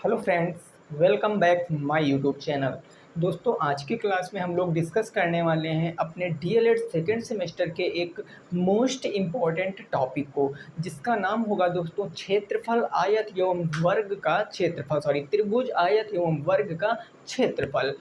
Hello friends, welcome back my YouTube channel. दोस्तों, आज की क्लास में हम लोग डिस्कस करने वाले हैं अपने डीएलएड सेकेंड सेमेस्टर के एक मोस्ट इम्पॉर्टेंट टॉपिक को, जिसका नाम होगा दोस्तों क्षेत्रफल आयत एवं वर्ग का क्षेत्रफल, त्रिभुज आयत एवं वर्ग का क्षेत्रफल।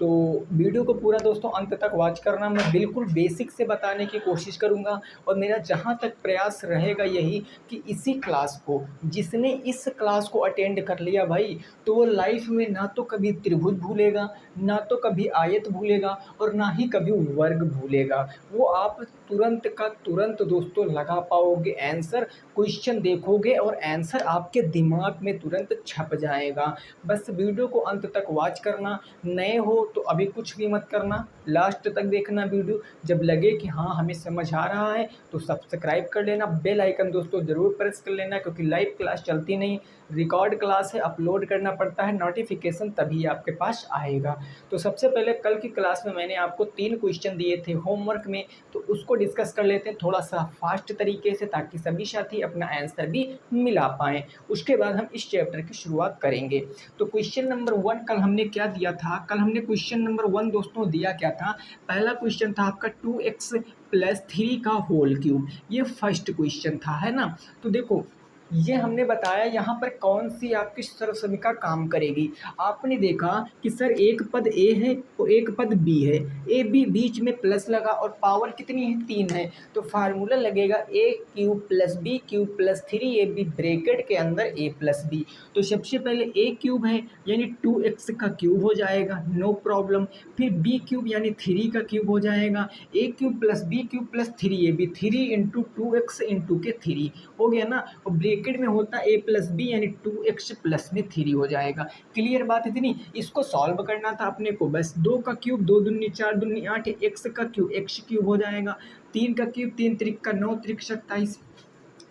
तो वीडियो को पूरा दोस्तों अंत तक वॉच करना। मैं बिल्कुल बेसिक से बताने की कोशिश करूंगा और मेरा जहां तक प्रयास रहेगा यही कि इसी क्लास को, जिसने इस क्लास को अटेंड कर लिया भाई, तो वो लाइफ में ना तो कभी त्रिभुज भूलेगा, ना तो कभी आयत भूलेगा और ना ही कभी वर्ग भूलेगा। वो आप तुरंत का तुरंत दोस्तों लगा पाओगे आंसर। क्वेश्चन देखोगे और आंसर आपके दिमाग में तुरंत छप जाएगा। बस वीडियो को अंत तक वॉच करना। नए हो तो अभी कुछ भी मत करना, लास्ट तक देखना वीडियो। जब लगे कि हाँ हमें समझ आ रहा है तो सब्सक्राइब कर लेना, बेल आइकन दोस्तों ज़रूर प्रेस कर लेना, क्योंकि लाइव क्लास चलती नहीं, रिकॉर्ड क्लास है, अपलोड करना पड़ता है, नोटिफिकेशन तभी आपके पास आएगा। तो सबसे पहले कल की क्लास में मैंने आपको 3 क्वेश्चन दिए थे होमवर्क में, तो उसको डिस्कस कर लेते हैं थोड़ा सा फास्ट तरीके से, ताकि सभी साथी अपना आंसर भी मिला पाएँ। उसके बाद हम इस चैप्टर की शुरुआत करेंगे। तो क्वेश्चन नंबर 1 कल हमने क्या दिया था? कल हमने क्वेश्चन नंबर 1 दोस्तों दिया क्या था? पहला क्वेश्चन था आपका 2x प्लस 3 का होल क्यूब। ये फर्स्ट क्वेश्चन था, है ना? तो देखो, ये हमने बताया यहाँ पर कौन सी आपकी सर्वसमिका काम करेगी। आपने देखा कि सर एक पद ए है और एक पद बी है, ए बी बीच में प्लस लगा और पावर कितनी है? 3 है। तो फार्मूला लगेगा A cube plus B cube plus 3ab bracket के अंदर ए प्लस बी। तो सबसे पहले ए क्यूब है यानी 2x का क्यूब हो जाएगा, नो प्रॉब्लम। फिर बी क्यूब यानी 3 का क्यूब हो जाएगा, A cube plus B cube plus 3ab, 3 into 2x into के 3 हो गया ना। और ब्रैकेट में होता ए प्लस बी यानी 2x प्लस में 3 हो जाएगा। क्लियर बात इतनी? इसको सॉल्व करना था अपने को, बस 2 का क्यूब 2 दूनी 4 दूनी 8, x का क्यूब x क्यूब हो जाएगा, 3 का क्यूब 3 त्रिक का 9 त्रिक 27,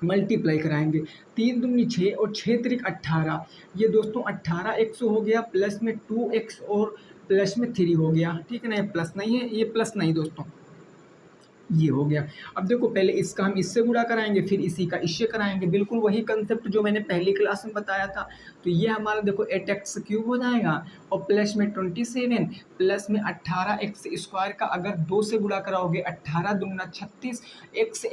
मल्टीप्लाई कराएंगे, 3 दूनी 6 और 6 त्रिक 18। ये दोस्तों 18x हो गया, प्लस में 2x और प्लस में 3 हो गया। ठीक है ना? ये प्लस नहीं है, ये प्लस नहीं दोस्तों, ये हो गया। अब देखो, पहले इसका हम इससे गुणा कराएंगे, फिर इसी का इससे कराएंगे, बिल्कुल वही कंसेप्ट जो मैंने पहली क्लास में बताया था। तो ये हमारा देखो 8x क्यूब हो जाएगा और प्लस में 27 प्लस में 18x स्क्वायर का अगर 2 से गुणा कराओगे 18 दूना 36,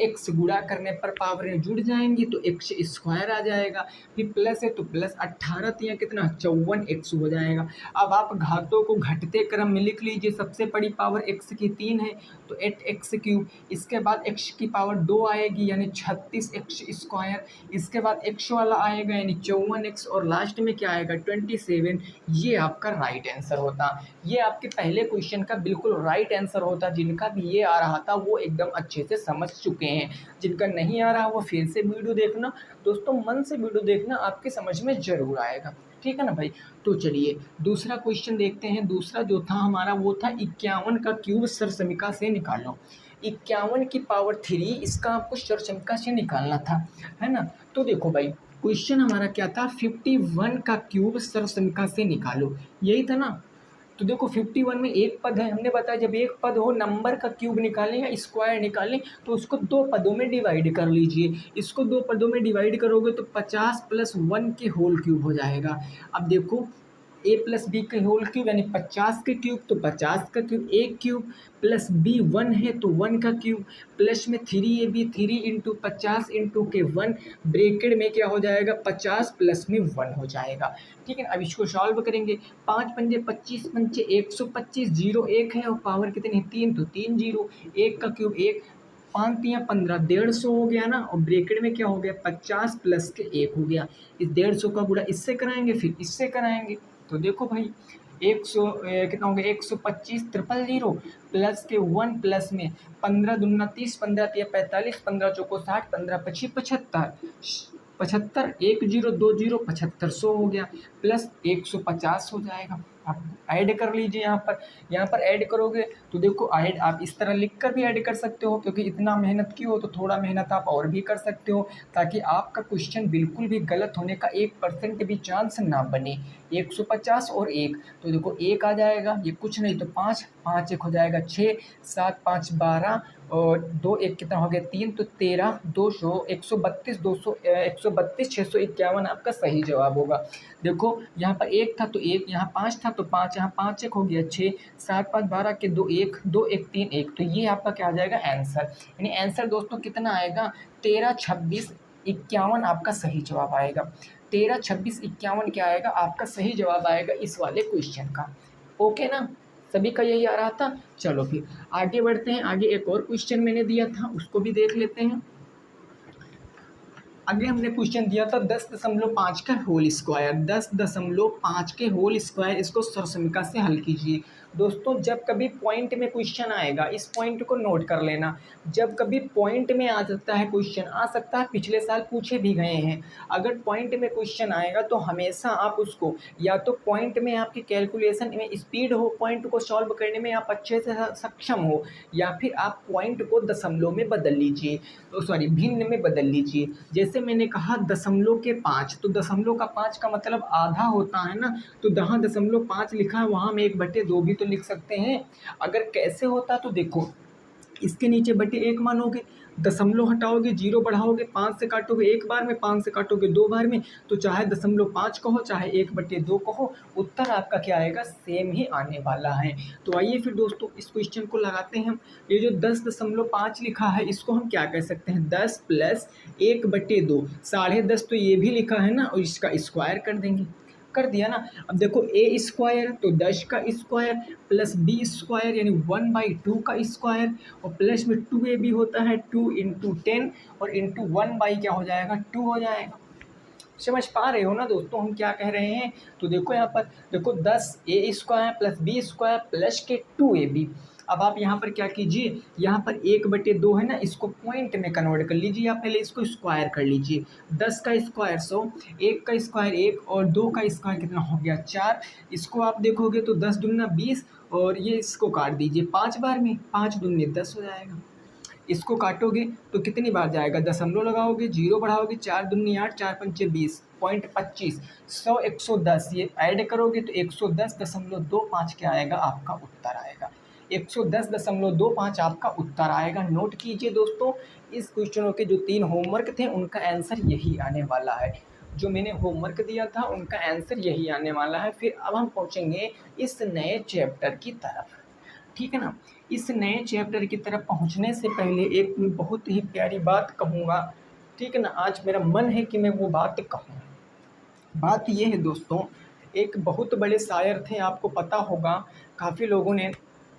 x गुणा करने पर पावरें जुड़ जाएंगी तो x स्क्वायर आ जाएगा। फिर प्लस है तो प्लस 18 तिया कितना 54x हो जाएगा। अब आप घातों को घटते क्रम में लिख लीजिए। सबसे बड़ी पावर x की 3 है तो 8x क्यूब, इसके बाद x की पावर 2 आएगी यानी 36x स्क्वायर, इसके बाद x वाला आएगा यानी 54x और लास्ट में क्या आएगा 27। ये आपका राइट आंसर होता। ये आपके पहले क्वेश्चन का बिल्कुल राइट आंसर होता। जिनका भी ये आ रहा था वो एकदम अच्छे से समझ चुके हैं, जिनका नहीं आ रहा वो फिर से वीडियो देखना दोस्तों, मन से वीडियो देखना, आपके समझ में जरूर आएगा। ठीक है ना भाई? तो चलिए दूसरा क्वेश्चन देखते हैं। दूसरा जो था हमारा वो था 51 का क्यूब सर्वसमिका से निकालो। 51 की पावर 3 इसका आपको सर्वसमिका से निकालना था, है ना? तो देखो भाई, क्वेश्चन हमारा क्या था? 51 का क्यूब सर्वसमिका से निकालो, यही था ना? तो देखो 51 में एक पद है, हमने बताया जब एक पद हो नंबर का क्यूब निकालें या स्क्वायर निकालें तो उसको 2 पदों में डिवाइड कर लीजिए। इसको 2 पदों में डिवाइड करोगे तो 50 प्लस 1 के होल क्यूब हो जाएगा। अब देखो ए प्लस बी के होल क्यूब यानी 50 के क्यूब, तो 50 का क्यूब ए क्यूब प्लस बी 1 है तो 1 का क्यूब प्लस में 3ab 3 इंटू 50 इंटू के 1 ब्रैकेट में क्या हो जाएगा 50 प्लस में 1 हो जाएगा। ठीक है, अब इसको सॉल्व करेंगे। 5 पंजे 25 पंचे 125, 0 1 है और पावर कितनी है 3, तो 3 0, 1 का क्यूब 1, 5 तिया 15, 150 हो गया ना। और ब्रैकेट में क्या हो गया 50 प्लस के 1 हो गया। इस 150 का गुणा इससे कराएंगे फिर इससे कराएंगे। तो देखो भाई 100 कितना हो गया 125 ट्रिपल 0 प्लस के 1 प्लस में 15 दूना 30, 15 तिया 45, 15 चौको 60, 15 पची 75, 75 1 0 2 0 75 100 हो गया प्लस 150 हो जाएगा। आप ऐड कर लीजिए यहाँ पर ऐड करोगे तो देखो ऐड आप इस तरह लिख कर भी ऐड कर सकते हो, क्योंकि इतना मेहनत की हो तो थोड़ा मेहनत आप और भी कर सकते हो, ताकि आपका क्वेश्चन बिल्कुल भी गलत होने का 1% भी चांस ना बने। 150 और 1, तो देखो 1 आ जाएगा, ये कुछ नहीं तो 5, 5 1 हो जाएगा 6, 7 5 12 और 2 1 कितना हो गया 3, तो 13, 200 132 200 132 651 आपका सही जवाब होगा। देखो यहाँ पर 1 था तो 1, यहाँ 5 था तो 5, यहाँ 5 1 हो गया 6, 7 5 12 के 2 1 2 1 3 1, तो ये आपका क्या आ जाएगा आंसर। यानी आंसर दोस्तों कितना आएगा 13 26 51 आपका सही जवाब आएगा। 13 26 51 क्या आएगा आपका सही जवाब आएगा इस वाले क्वेश्चन का। ओके ना, सभी का यही आ रहा था। चलो फिर आगे बढ़ते हैं। आगे एक और क्वेश्चन मैंने दिया था, उसको भी देख लेते हैं। आगे हमने क्वेश्चन दिया था 10.5 का होल स्क्वायर, 10.5 के होल स्क्वायर, इसको सरसमिका से हल कीजिए। दोस्तों जब कभी पॉइंट में क्वेश्चन आएगा, इस पॉइंट को नोट कर लेना, जब कभी पॉइंट में आ सकता है क्वेश्चन, आ सकता है पिछले साल पूछे भी गए हैं। अगर पॉइंट में क्वेश्चन आएगा तो हमेशा आप उसको, या तो पॉइंट में आपकी कैलकुलेशन में स्पीड हो, पॉइंट को सॉल्व करने में आप अच्छे से सक्षम हो, या फिर आप पॉइंट को दशमलव में बदल लीजिए, तो सॉरी भिन्न में बदल लीजिए। जैसे मैंने कहा दशमलव के 5, तो दशमलव का 5 का मतलब आधा होता है ना, तो जहाँ 0.5 लिखा है वहाँ हम 1/2 भी तो लिख सकते हैं। अगर कैसे होता तो देखो, इसके नीचे बटे 1 मानोगे, दशमलव हटाओगे, 0 बढ़ाओगे, 5 से काटोगे 1 बार में, 5 से काटोगे 2 बार में, तो चाहे 0.5 कहो चाहे 1/2 कहो, उत्तर आपका क्या आएगा सेम ही आने वाला है। तो आइए फिर दोस्तों इस क्वेश्चन को लगाते हैं हम। ये जो 10.5 लिखा है इसको हम क्या कह सकते हैं, 10 + 1/2, 10.5 तो ये भी लिखा है ना, और इसका स्क्वायर कर देंगे, कर दिया ना। अब देखो ए स्क्वायर तो 10 का स्क्वायर प्लस बी स्क्वायर यानी 1/2 का स्क्वायर, और प्लस में 2a भी होता है, 2 × 10 और इंटू 1 क्या हो जाएगा 2 हो जाएगा। समझ पा रहे हो ना दोस्तों हम क्या कह रहे हैं। तो देखो यहाँ पर देखो 10a square plus B square plus के 2ab। अब आप यहाँ पर क्या कीजिए, यहाँ पर 1/2 है ना, इसको पॉइंट में कन्वर्ट कर लीजिए, आप पहले इसको स्क्वायर कर लीजिए। 10 का स्क्वायर 100, 1 का स्क्वायर 1 और 2 का स्क्वायर कितना हो गया 4। इसको आप देखोगे तो 10 दूना 20, और ये इसको काट दीजिए 5 बार में, 5 दूनी 10 हो जाएगा। इसको काटोगे तो कितनी बार जाएगा, दशमलव लगाओगे, 0 बढ़ाओगे, 4 दूनी 8, 4 पंचे 20, 0.25, 100 110, ये ऐड करोगे तो 110.25 क्या आएगा आपका उत्तर आएगा। 110.25 आपका उत्तर आएगा। नोट कीजिए दोस्तों, इस क्वेश्चनों के जो 3 होमवर्क थे उनका आंसर यही आने वाला है। जो मैंने होमवर्क दिया था उनका आंसर यही आने वाला है। फिर अब हम पहुँचेंगे इस नए चैप्टर की तरफ, ठीक है ना। इस नए चैप्टर की तरफ पहुंचने से पहले एक बहुत ही प्यारी बात कहूँगा, ठीक है ना। आज मेरा मन है कि मैं वो बात कहूँ। बात ये है दोस्तों, एक बहुत बड़े शायर थे, आपको पता होगा, काफ़ी लोगों ने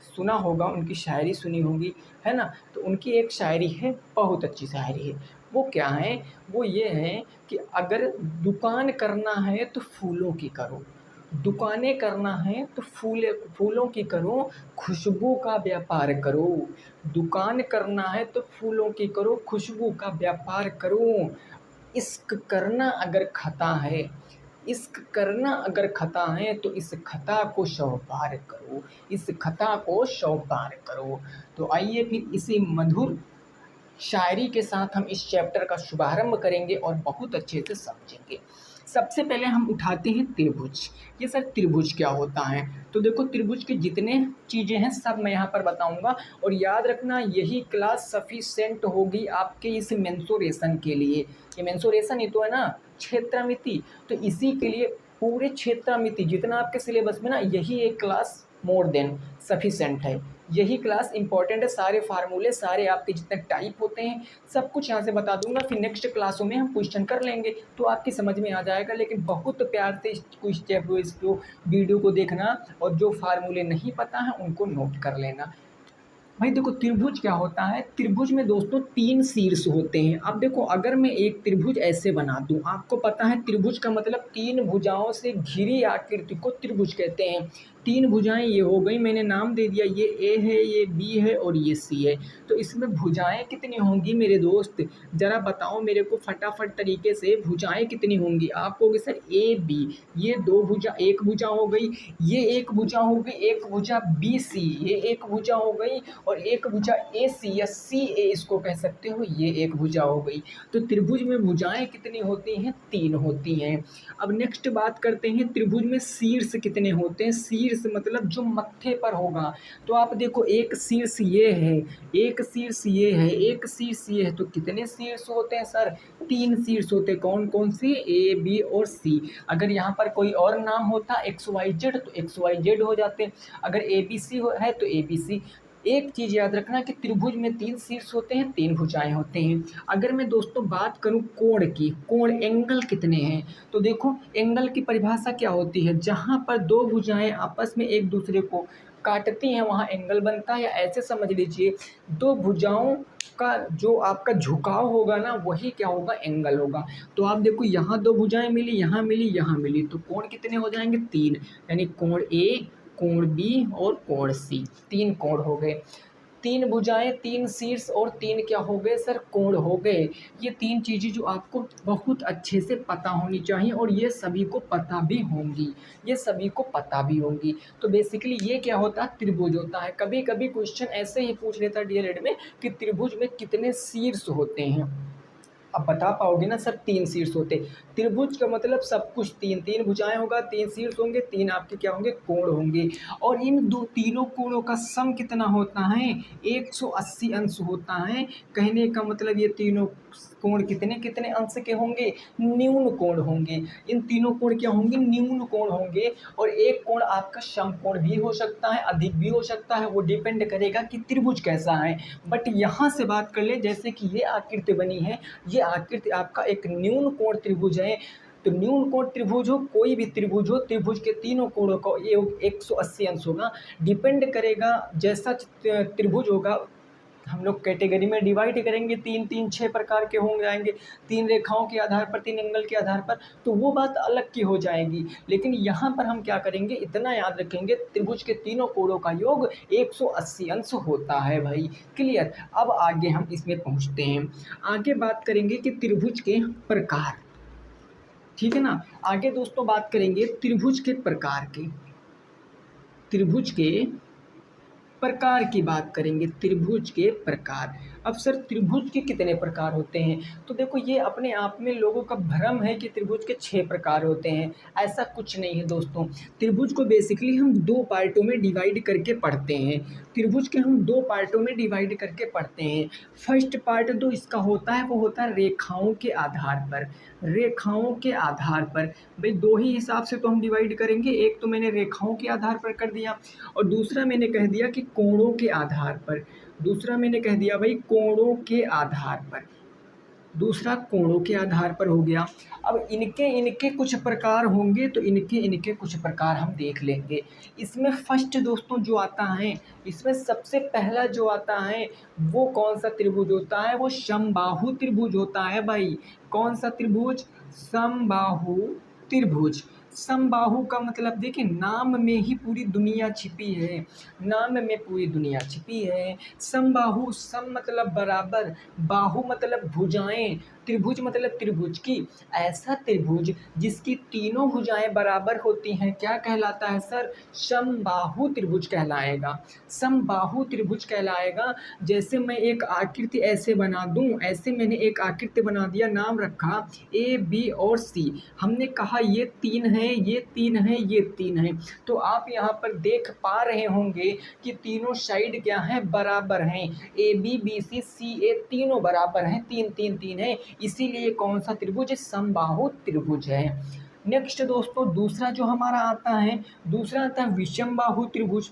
सुना होगा, उनकी शायरी सुनी होगी, है ना। तो उनकी एक शायरी है, बहुत अच्छी शायरी है। वो क्या है, वो ये है कि अगर दुकान करना है तो फूलों की करो, दुकानें करना है तो फूलों की करो, खुशबू का व्यापार करो। दुकान करना है तो फूलों की करो, खुशबू का व्यापार करो। इश्क करना अगर खता है, इश्क करना अगर खता है तो इस खता को 100 बार करो, इस खता को 100 बार करो। तो आइए फिर इसी मधुर शायरी के साथ हम इस चैप्टर का शुभारंभ करेंगे और बहुत अच्छे से समझेंगे। सबसे पहले हम उठाते हैं त्रिभुज। ये सर त्रिभुज क्या होता है, तो देखो त्रिभुज के जितने चीज़ें हैं सब मैं यहाँ पर बताऊंगा, और याद रखना यही क्लास सफिशिएंट होगी आपके इस मेंसुरेशन के लिए। ये मेंसुरेशन ही तो है ना, क्षेत्रमिति, तो इसी के लिए पूरे क्षेत्रमिति जितना आपके सिलेबस में ना, यही एक क्लास मोर देन सफिशेंट है। यही क्लास इंपॉर्टेंट है, सारे फार्मूले, सारे आपके जितने टाइप होते हैं सब कुछ यहाँ से बता दूंगा। फिर नेक्स्ट क्लासों में हम क्वेश्चन कर लेंगे तो आपकी समझ में आ जाएगा। लेकिन बहुत प्यार से इस वीडियो को देखना, और जो फार्मूले नहीं पता है उनको नोट कर लेना। भाई देखो त्रिभुज क्या होता है, त्रिभुज में दोस्तों 3 शीर्ष होते हैं। अब देखो अगर मैं एक त्रिभुज ऐसे बना दूं, आपको पता है त्रिभुज का मतलब 3 भुजाओं से घिरी आकृति को त्रिभुज कहते हैं। तीन भुजाएं ये हो गई, मैंने नाम दे दिया, ये ए है, ये बी है और ये सी है। तो इसमें भुजाएं कितनी होंगी मेरे दोस्त, ज़रा बताओ मेरे को फटाफट तरीके से, भुजाएं कितनी होंगी। आप कहोगे सर ए बी, ये दो भुजा, एक भुजा हो गई, ये एक भुजा हो गई, एक भुजा बी सी, ये एक भुजा हो गई, और एक भुजा ए सी या सी ए इसको कह सकते हो, ये एक भुजा हो गई। तो त्रिभुज में भुजाएं कितनी होती हैं, तीन होती हैं। अब नेक्स्ट बात करते हैं त्रिभुज में शीर्ष कितने होते हैं। शीर्ष मतलब जो मत्थे पर होगा। तो आप देखो एक शीर्ष ये है, एक शीर्ष ये है, एक शीर्ष ये है, तो कितने शीर्ष होते हैं सर, तीन शीर्ष होते हैं। कौन कौन से, ए बी और सी। अगर यहाँ पर कोई और नाम होता एक्स वाई जेड तो एक्स वाई जेड हो जाते, अगर ए बी सी है तो ए बी सी। एक चीज़ याद रखना कि त्रिभुज में तीन शीर्ष होते हैं, तीन भुजाएं होते हैं। अगर मैं दोस्तों बात करूं कोण की, कोण एंगल कितने हैं, तो देखो एंगल की परिभाषा क्या होती है, जहां पर दो भुजाएं आपस में एक दूसरे को काटती हैं वहां एंगल बनता है। या ऐसे समझ लीजिए दो भुजाओं का जो आपका झुकाव होगा ना, वही क्या होगा, एंगल होगा। तो आप देखो यहाँ दो भुजाएं मिली, यहाँ मिली, यहाँ मिली, तो कोण कितने हो जाएंगे, तीन। यानी कोण ए, कोण बी और कोण सी, तीन कोण हो गए। तीन भुजाएं, तीन शीर्ष और तीन क्या हो गए सर, कोण हो गए। ये तीन चीज़ें जो आपको बहुत अच्छे से पता होनी चाहिए, और ये सभी को पता भी होंगी, ये सभी को पता भी होंगी। तो बेसिकली ये क्या होता है, त्रिभुज होता है। कभी कभी क्वेश्चन ऐसे ही पूछ लेता है डीएलएड में कि त्रिभुज में कितने शीर्ष होते हैं। अब बता पाओगे ना सर, तीन शीर्ष होते। त्रिभुज का मतलब सब कुछ तीन, तीन भुजाएं होगा, तीन शीर्ष होंगे, तीन आपके क्या होंगे, कोण होंगे। और इन दो तीनों कोणों का सम कितना होता है, 180 अंश होता है। कहने का मतलब ये तीनों कोण कितने कितने अंश के होंगे, न्यून कोण होंगे। इन तीनों कोण क्या होंगे, न्यून कोण होंगे। और एक कोण आपका समकोण भी हो सकता है, अधिक भी हो सकता है, वो डिपेंड करेगा कि त्रिभुज कैसा है। बट यहाँ से बात कर ले, जैसे कि ये आकृति बनी है, ये आकृति आपका एक न्यून कोण त्रिभुज है। तो न्यून कोण त्रिभुज हो, कोई भी त्रिभुज हो, त्रिभुज के तीनों कोणों का ये 180 अंश होगा। डिपेंड करेगा जैसा त्रिभुज होगा, हम लोग कैटेगरी में डिवाइड करेंगे, तीन तीन छः प्रकार के होंगे जाएंगे, तीन रेखाओं के आधार पर, तीन एंगल के आधार पर, तो वो बात अलग की हो जाएगी। लेकिन यहाँ पर हम क्या करेंगे, इतना याद रखेंगे, त्रिभुज के तीनों कोणों का योग 180 अंश होता है भाई। क्लियर। अब आगे हम इसमें पहुँचते हैं, आगे बात करेंगे कि त्रिभुज के प्रकार, ठीक है ना। आगे दोस्तों बात करेंगे त्रिभुज के प्रकार के, त्रिभुज के प्रकार की बात करेंगे, त्रिभुज के प्रकार। अब सर त्रिभुज के कितने प्रकार होते हैं, तो देखो ये अपने आप में लोगों का भ्रम है कि त्रिभुज के 6 प्रकार होते हैं। ऐसा कुछ नहीं है दोस्तों। त्रिभुज को बेसिकली हम दो पार्टों में डिवाइड करके पढ़ते हैं, त्रिभुज के हम दो पार्टों में डिवाइड करके पढ़ते हैं। फर्स्ट पार्ट जो इसका होता है वो होता है रेखाओं के आधार पर, रेखाओं के आधार पर। भाई दो ही हिसाब से तो हम डिवाइड करेंगे, एक तो मैंने रेखाओं के आधार पर कर दिया, और दूसरा मैंने कह दिया कि कोणों के आधार पर, दूसरा मैंने कह दिया भाई कोणों के आधार पर, दूसरा कोणों के आधार पर हो गया। अब इनके इनके कुछ प्रकार होंगे, तो इनके इनके कुछ प्रकार हम देख लेंगे। इसमें फर्स्ट दोस्तों जो आता है, इसमें सबसे पहला जो आता है वो कौन सा त्रिभुज होता है, वो समबाहु त्रिभुज होता है भाई। कौन सा त्रिभुज, समबाहु त्रिभुज। समबाहु का मतलब देखिए, नाम में ही पूरी दुनिया छिपी है, नाम में पूरी दुनिया छिपी है। समबाहु, सम मतलब बराबर, बाहु मतलब भुजाएं, त्रिभुज मतलब त्रिभुज की, ऐसा त्रिभुज जिसकी तीनों भुजाएं बराबर होती हैं क्या कहलाता है सर, समबाहु त्रिभुज कहलाएगा, समबाहु त्रिभुज कहलाएगा। जैसे मैं एक आकृति ऐसे बना दूं, ऐसे मैंने एक आकृति बना दिया, नाम रखा ए बी और सी, हमने कहा ये तीन है, ये तीन है, ये तीन है। तो आप यहाँ पर देख पा रहे होंगे कि तीनों साइड क्या है, बराबर हैं, ए बी बी सी सी ए तीनों बराबर हैं, तीन तीन तीन है, इसीलिए कौन सा त्रिभुज, समबाहु त्रिभुज है। नेक्स्ट दोस्तों दूसरा जो हमारा आता है, दूसरा आता है विषमबाहु त्रिभुज,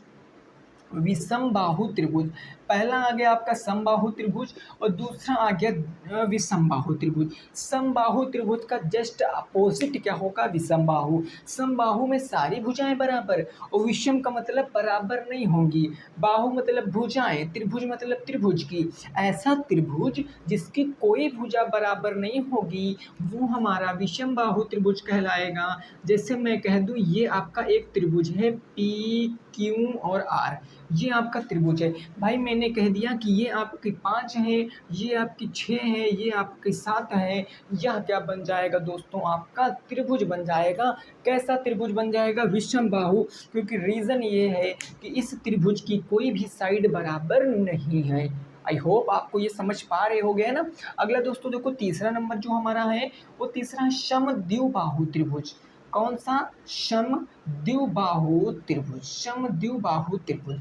विषमबाहु त्रिभुज। पहला आ गया आपका समबाहु त्रिभुज और दूसरा आ गया विषमबाहु त्रिभुज। समबाहु त्रिभुज का जस्ट अपोजिट क्या होगा, विषमबाहु। समबाहु में सारी भुजाएं बराबर और विषम का मतलब बराबर नहीं होंगी। बाहु मतलब भुजाएं, त्रिभुज मतलब त्रिभुज की। ऐसा त्रिभुज जिसकी कोई भुजा बराबर नहीं होगी वो हमारा विषम बाहु त्रिभुज कहलाएगा। जैसे मैं कह दूं ये आपका एक त्रिभुज है पी क्यू और आर, ये आपका त्रिभुज है। भाई मैंने कह दिया कि ये आपकी 5 है, ये आपकी 6 है, ये आपकी 7 है, यह क्या बन जाएगा दोस्तों, आपका त्रिभुज बन जाएगा। कैसा त्रिभुज बन जाएगा, विषम बाहु। क्योंकि रीज़न ये है कि इस त्रिभुज की कोई भी साइड बराबर नहीं है। आई होप आपको ये समझ पा रहे हो गए ना। अगला दोस्तों देखो तीसरा नंबर जो हमारा है वो तीसरा समद्विबाहु त्रिभुज। कौन सा, समद्विबाहु त्रिभुज। समद्विबाहु त्रिभुज,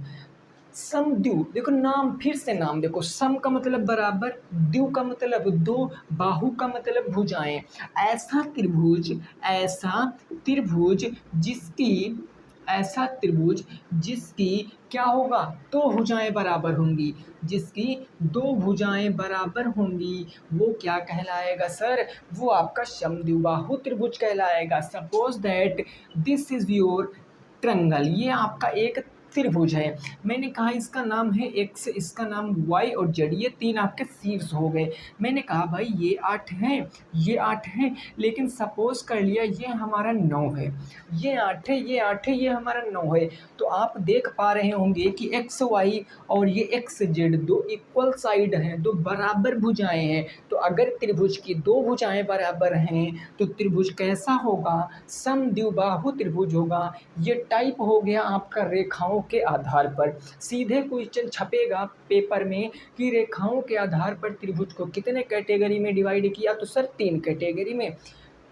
समद्वि, देखो नाम, फिर से नाम देखो, सम का मतलब बराबर, द्वि का मतलब दो, बाहु का मतलब भुजाएं। ऐसा त्रिभुज, ऐसा त्रिभुज जिसकी, ऐसा त्रिभुज जिसकी क्या होगा, दो भुजाएं बराबर होंगी, जिसकी दो भुजाएं बराबर होंगी वो क्या कहलाएगा सर, वो आपका समद्विबाहु त्रिभुज कहलाएगा। Suppose that this is your triangle, ये आपका एक त्रिभुज है। मैंने कहा इसका नाम है एक्स, इसका नाम वाई और जेड, ये तीन आपके शीर्ष हो गए। मैंने कहा भाई ये 8 हैं, ये 8 हैं, लेकिन सपोज कर लिया ये हमारा 9 है, ये 8 है, ये 8 है, ये हमारा 9 है। तो आप देख पा रहे होंगे कि एक्स वाई और ये एक्स जेड दो इक्वल साइड हैं, दो बराबर भुजाएं हैं। तो अगर त्रिभुज की दो भुजाएं बराबर हैं तो त्रिभुज कैसा होगा, समद्विबाहु त्रिभुज होगा। ये टाइप हो गया आपका रेखाओं के आधार पर। सीधे क्वेश्चन छपेगा पेपर में कि रेखाओं के आधार पर त्रिभुज को कितने कैटेगरी में डिवाइड किया, तो सर 3 कैटेगरी में,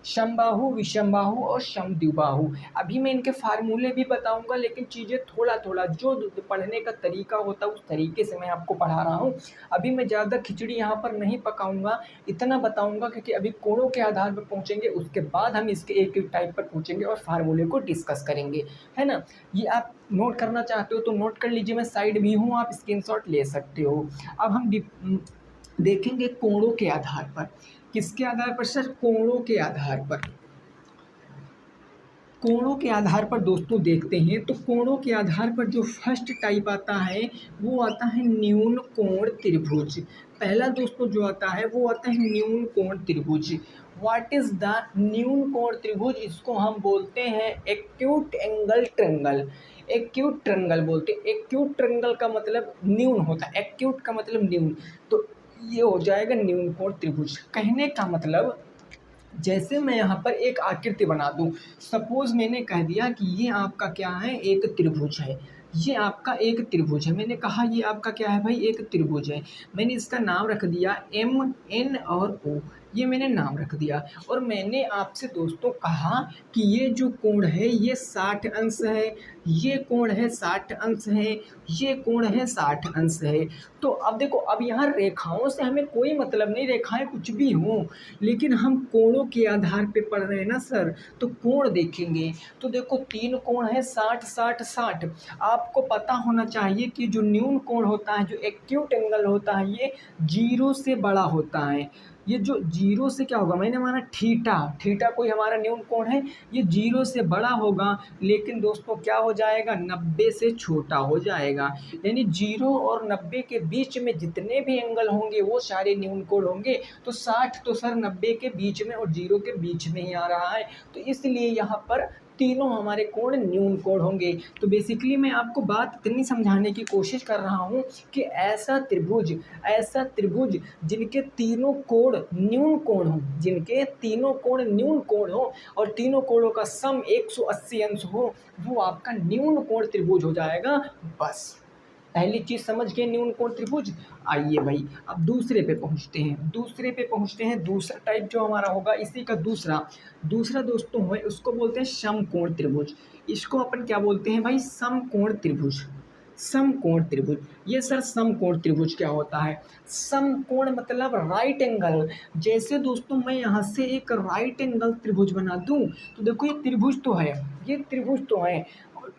समबाहु, विषमबाहु और समद्विबाहु। अभी मैं इनके फार्मूले भी बताऊंगा, लेकिन चीज़ें थोड़ा थोड़ा जो पढ़ने का तरीका होता है उस तरीके से मैं आपको पढ़ा रहा हूँ। अभी मैं ज़्यादा खिचड़ी यहाँ पर नहीं पकाऊंगा, इतना बताऊंगा क्योंकि अभी कोणों के आधार पर पहुँचेंगे, उसके बाद हम इसके एक एक टाइप पर पहुँचेंगे और फार्मूले को डिस्कस करेंगे, है ना। ये आप नोट करना चाहते हो तो नोट कर लीजिए, मैं साइड भी हूँ, आप स्क्रीनशॉट ले सकते हो। अब हम देखेंगे कोणों के आधार पर। किसके आधार पर सर, कोणों के आधार पर। कोणों के आधार पर दोस्तों देखते हैं तो कोणों के आधार पर जो फर्स्ट टाइप आता है वो आता है न्यून कोण त्रिभुज। पहला दोस्तों जो आता है वो आता है न्यून कोण त्रिभुज। व्हाट इज द न्यून कोण त्रिभुज, इसको हम बोलते हैं acute angle triangle. Acute triangle बोलते हैं। एक्यूट ट्रायंगल का मतलब न्यून होता है, एक्यूट का मतलब न्यून, तो ये हो जाएगा न्यून कोण त्रिभुज। कहने का मतलब जैसे मैं यहाँ पर एक आकृति बना दूँ, सपोज मैंने कह दिया कि ये आपका क्या है, एक त्रिभुज है, ये आपका एक त्रिभुज है। मैंने कहा ये आपका क्या है भाई, एक त्रिभुज है। मैंने इसका नाम रख दिया एम एन और ओ, ये मैंने नाम रख दिया। और मैंने आपसे दोस्तों कहा कि ये जो कोण है ये 60 अंश है, ये कोण है 60 अंश है, ये कोण है 60 अंश है। तो अब देखो, अब यहाँ रेखाओं से हमें कोई मतलब नहीं, रेखाएं कुछ भी हों, लेकिन हम कोणों के आधार पे पढ़ रहे हैं ना सर, तो कोण देखेंगे। तो देखो 3 कोण है 60 60 60। आपको पता होना चाहिए कि जो न्यून कोण होता है, जो एक्यूट एंगल होता है, ये 0 से बड़ा होता है। ये जो 0 से क्या होगा, मैंने माना थीटा, थीटा कोई हमारा न्यून कोण है, ये 0 से बड़ा होगा, लेकिन दोस्तों क्या हो जाएगा, 90 से छोटा हो जाएगा। यानी 0 और 90 के बीच में जितने भी एंगल होंगे वो सारे न्यून कोण होंगे। तो 60 तो सर 90 के बीच में और 0 के बीच में ही आ रहा है, तो इसलिए यहाँ पर तीनों हमारे कोण न्यून कोण होंगे। तो बेसिकली मैं आपको बात इतनी समझाने की कोशिश कर रहा हूँ कि ऐसा त्रिभुज जिनके तीनों कोण न्यून कोण हो, जिनके तीनों कोण न्यून कोण हो और तीनों कोणों का सम 180 अंश हो, वो आपका न्यून कोण त्रिभुज हो जाएगा। बस पहली चीज समझ गए, न्यून कोण त्रिभुज। आइए भाई अब दूसरे पे पहुंचते हैं। दूसरा टाइप जो हमारा होगा इसी का दूसरा दोस्तों है, उसको बोलते हैं समकोण त्रिभुज। इसको अपन क्या बोलते हैं भाई, समकोण त्रिभुज। समकोण त्रिभुज, ये सर समकोण त्रिभुज क्या होता है, समकोण मतलब राइट एंगल। जैसे दोस्तों मैं यहाँ से एक राइट एंगल त्रिभुज बना दूं तो देखो ये त्रिभुज तो है,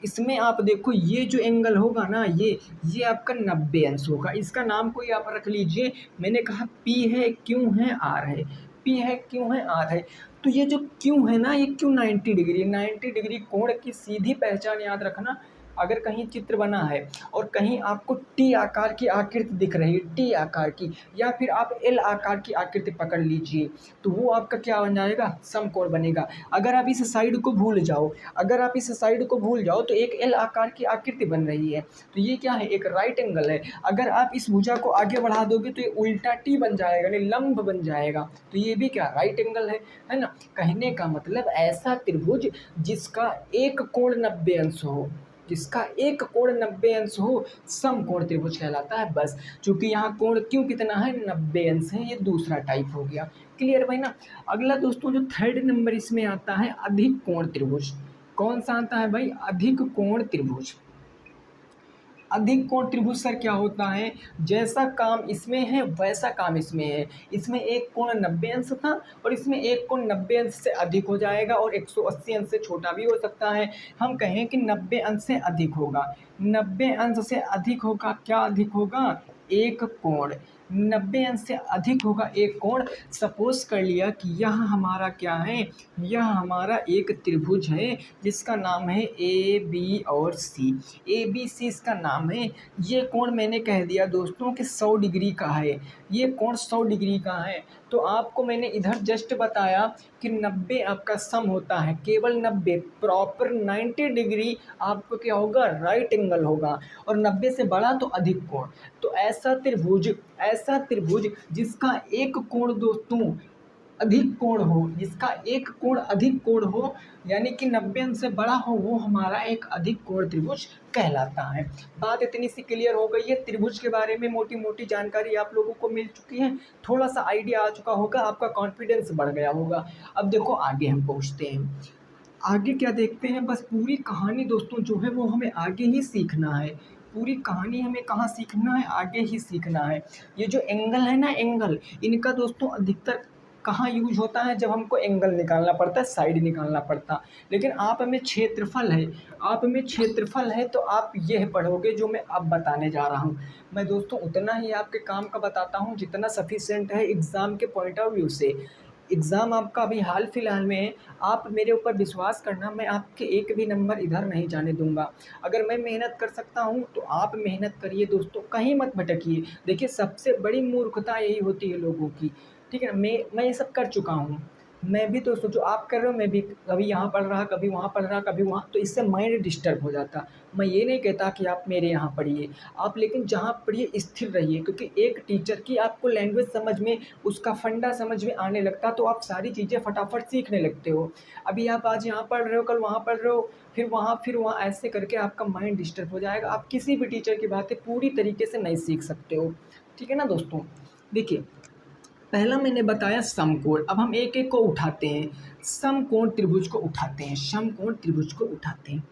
इसमें आप देखो ये जो एंगल होगा ना, ये आपका 90 अंश होगा। इसका नाम कोई आप रख लीजिए, मैंने कहा P है, Q है, R है। P है, Q है, R है। तो ये जो Q है ना, ये Q 90 डिग्री, 90 डिग्री कोण की सीधी पहचान याद रखना। अगर कहीं चित्र बना है और कहीं आपको टी आकार की आकृति दिख रही है, टी आकार की, या फिर आप एल आकार की आकृति पकड़ लीजिए, तो वो आपका क्या बन जाएगा, समकोण बनेगा। अगर आप इस साइड को भूल जाओ, अगर आप इस साइड को भूल जाओ तो एक एल आकार की आकृति बन रही है, तो ये क्या है, एक राइट एंगल है। अगर आप इस भुजा को आगे बढ़ा दोगे तो ये उल्टा टी बन जाएगा, यानी लंब बन जाएगा, तो ये भी क्या, राइट एंगल है ना। कहने का मतलब ऐसा त्रिभुज जिसका एक कोण 90 अंश हो, जिसका एक कोण 90 अंश हो, समकोण त्रिभुज कहलाता है। बस चूंकि यहाँ कोण क्यों कितना है, 90 अंश है, ये दूसरा टाइप हो गया। क्लियर भाई ना। अगला दोस्तों जो थर्ड नंबर इसमें आता है, अधिक कोण त्रिभुज। कौन सा आता है भाई, अधिक कोण त्रिभुज। अधिक कोण त्रिभुज सर क्या होता है, जैसा काम इसमें है वैसा काम इसमें है। इसमें एक कोण 90 अंश था और इसमें एक कोण 90 अंश से अधिक हो जाएगा और 180 अंश से छोटा भी हो सकता है। हम कहें कि 90 अंश से अधिक होगा, 90 अंश से अधिक होगा, क्या अधिक होगा, एक कोण 90 अंश से अधिक होगा एक कोण। सपोज कर लिया कि यह हमारा क्या है, यह हमारा एक त्रिभुज है जिसका नाम है ए बी और सी, ए बी सी इसका नाम है। ये कोण मैंने कह दिया दोस्तों कि 100 डिग्री का है, ये कोण 100 डिग्री का है। तो आपको मैंने इधर जस्ट बताया कि 90 आपका सम होता है, केवल 90, प्रॉपर 90 डिग्री आपको क्या होगा, राइट एंगल होगा, और 90 से बड़ा तो अधिक कोण। तो ऐसा त्रिभुज जिसका एक कोण दोस्तों अधिक कोण हो, जिसका एक कोण अधिक कोण हो, यानी कि 90 अंश से बड़ा हो, वो हमारा एक अधिक कोण त्रिभुज कहलाता है। बात इतनी सी क्लियर हो गई है, त्रिभुज के बारे में मोटी मोटी जानकारी आप लोगों को मिल चुकी है, थोड़ा सा आइडिया आ चुका होगा, आपका कॉन्फिडेंस बढ़ गया होगा। अब देखो आगे हम पहुँचते हैं, आगे क्या देखते हैं। बस पूरी कहानी दोस्तों जो है वो हमें आगे ही सीखना है, पूरी कहानी हमें कहाँ सीखना है, आगे ही सीखना है। ये जो एंगल है ना, एंगल, इनका दोस्तों अधिकतर कहाँ यूज होता है, जब हमको एंगल निकालना पड़ता है, साइड निकालना पड़ता। लेकिन आप में क्षेत्रफल है, आप में क्षेत्रफल है, तो आप यह पढ़ोगे जो मैं अब बताने जा रहा हूँ। मैं दोस्तों उतना ही आपके काम का बताता हूँ जितना सफिशिएंट है एग्ज़ाम के पॉइंट ऑफ व्यू से। एग्ज़ाम आपका अभी हाल फिलहाल में है, आप मेरे ऊपर विश्वास करना, मैं आपके एक भी नंबर इधर नहीं जाने दूंगा। अगर मैं मेहनत कर सकता हूं तो आप मेहनत करिए दोस्तों, कहीं मत भटकिए। देखिए सबसे बड़ी मूर्खता यही होती है लोगों की, ठीक है ना। मैं ये सब कर चुका हूँ, मैं भी तो सोचो आप कर रहे हो, मैं भी कभी यहाँ पढ़ रहा, कभी वहाँ पढ़ रहा, कभी वहाँ, तो इससे माइंड डिस्टर्ब हो जाता। मैं ये नहीं कहता कि आप मेरे यहाँ पढ़िए, आप लेकिन जहाँ पढ़िए स्थिर रहिए, क्योंकि एक टीचर की आपको लैंग्वेज समझ में, उसका फंडा समझ में आने लगता तो आप सारी चीज़ें फटाफट सीखने लगते हो। अभी आप आज यहाँ पढ़ रहे हो, कल वहाँ पढ़ रहे हो, फिर वहाँ, ऐसे करके आपका माइंड डिस्टर्ब हो जाएगा, आप किसी भी टीचर की बातें पूरी तरीके से नहीं सीख सकते हो, ठीक है ना दोस्तों। देखिए पहला मैंने बताया समकोण, अब हम एक एक को उठाते हैं, समकोण त्रिभुज को उठाते हैं, समकोण त्रिभुज को उठाते हैं,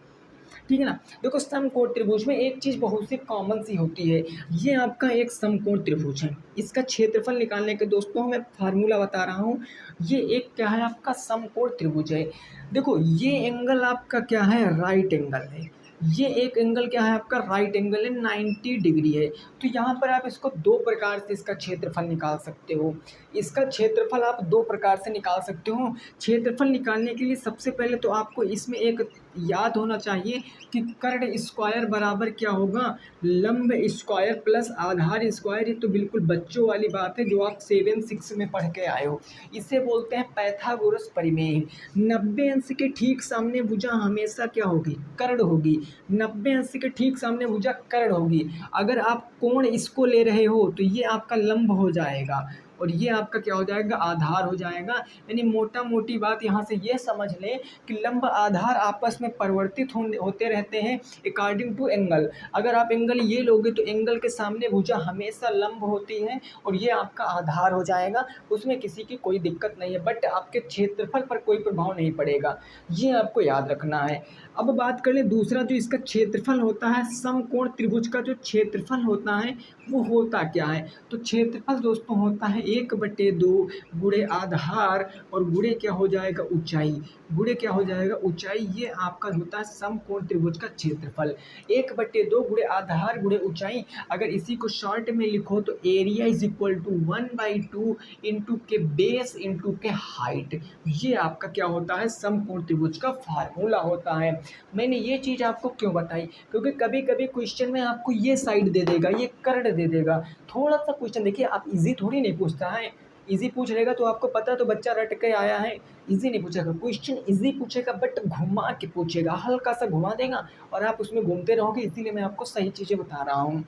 ठीक है ना। देखो समकोण त्रिभुज में एक चीज़ बहुत सी कॉमन सी होती है, ये आपका एक समकोण त्रिभुज है, इसका क्षेत्रफल निकालने के दोस्तों मैं फार्मूला बता रहा हूँ। ये एक क्या है, आपका समकोण त्रिभुज है। देखो ये एंगल आपका क्या है, राइट एंगल है, ये एक एंगल क्या है आपका, राइट एंगल है, 90 डिग्री है। तो यहाँ पर आप इसको दो प्रकार से इसका क्षेत्रफल निकाल सकते हो, इसका क्षेत्रफल आप दो प्रकार से निकाल सकते हो। क्षेत्रफल निकालने के लिए सबसे पहले तो आपको इसमें एक याद होना चाहिए कि कर्ण स्क्वायर बराबर क्या होगा, लंब स्क्वायर प्लस आधार स्क्वायर। ये तो बिल्कुल बच्चों वाली बात है जो आप 7-6 में पढ़ के आए हो, इसे बोलते हैं पाइथागोरस प्रमेय। 90 अंश के ठीक सामने भुजा हमेशा क्या होगी, कर्ण होगी, 90 अंश के ठीक सामने भुजा कर्ण होगी। अगर आप कोण इसको ले रहे हो तो ये आपका लंब हो जाएगा और ये आपका क्या हो जाएगा, आधार हो जाएगा। यानी मोटा मोटी बात यहाँ से ये समझ लें कि लंब आधार आपस में परिवर्तित होते रहते हैं अकॉर्डिंग टू एंगल। अगर आप एंगल ये लोगे तो एंगल के सामने भुजा हमेशा लंब होती है और ये आपका आधार हो जाएगा, उसमें किसी की कोई दिक्कत नहीं है, बट आपके क्षेत्रफल पर कोई प्रभाव नहीं पड़ेगा, ये आपको याद रखना है। अब बात कर लें दूसरा जो इसका क्षेत्रफल होता है, समकोण त्रिभुज का जो क्षेत्रफल होता है वो होता क्या है? तो क्षेत्रफल दोस्तों होता है 1/2 गुणे आधार और गुणे क्या हो जाएगा ऊंचाई, गुणे क्या हो जाएगा ऊंचाई। ये आपका होता है समकोण त्रिभुज का क्षेत्रफल 1/2 गुणे आधार गुणे ऊंचाई। अगर इसी को शॉर्ट में लिखो तो area is equal to 1/2 into के बेस इंटू के हाइट। ये आपका क्या होता है समकोण त्रिभुज का फार्मूला होता है। मैंने ये चीज़ आपको क्यों बताई, क्योंकि कभी कभी क्वेश्चन में आपको ये साइड दे देगा, ये कर्ड दे देगा। थोड़ा सा क्वेश्चन देखिए, आप इजी थोड़ी नहीं पूछता है, इजी पूछ लेगा तो आपको पता तो बच्चा रट के आया है। इजी नहीं पूछेगा, क्वेश्चन इजी पूछेगा बट घुमा के पूछेगा, हल्का सा घुमा देगा और आप उसमें घूमते रहोगे। इसीलिए मैं आपको सही चीज़ें बता रहा हूँ।